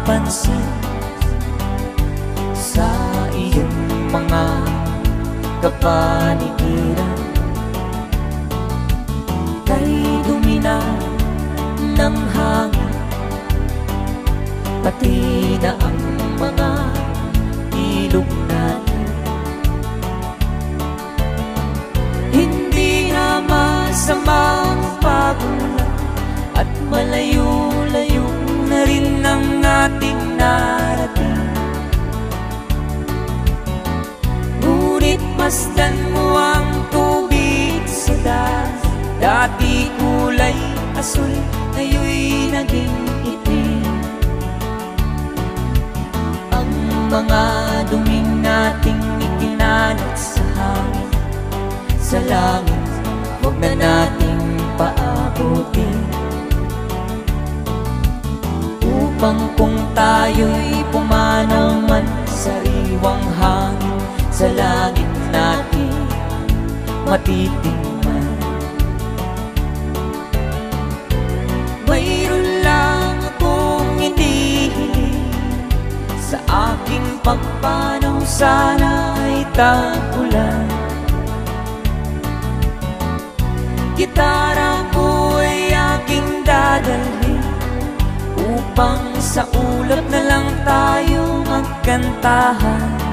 mapapansin sa iyong mga kapaligiran. Kay dumi na ng hangin, pati na ang mga ilog natin. Hindi na masamang pagulan at malayo-layo na rin ang ating narating. Ngunit masdan mo ang tubig sa dagat. Dati kulay asul, ngayon'y naging itim. Ang mga duming nating ikinalat sa hangin, sa langit, huwag na nating paabutin. Upang kung tayo'y pumanaw man sa sariwang hangin, sa langit natin matitingnan. Mayroon lang akong inihiling, sa aking pagpanaw sana ay tag-ulan. Gitara ko ay aking dadalhin, upang sa ulap na lang tayo magkantahan.